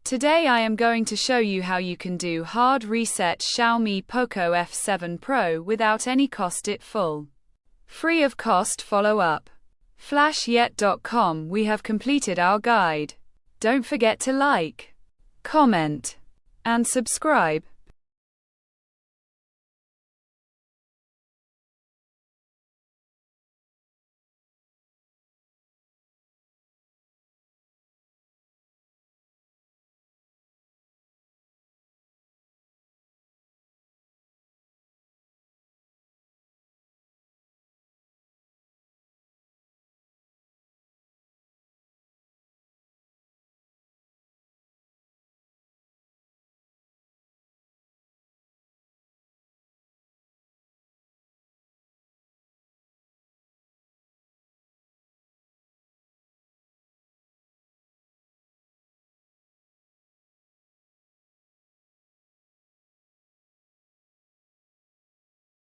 Today I am going to show you how you can do hard reset Xiaomi Poco F7 Pro without any cost it full. Free of cost follow-up. Flashyet.com. We have completed our guide. Don't forget to like, comment, and subscribe.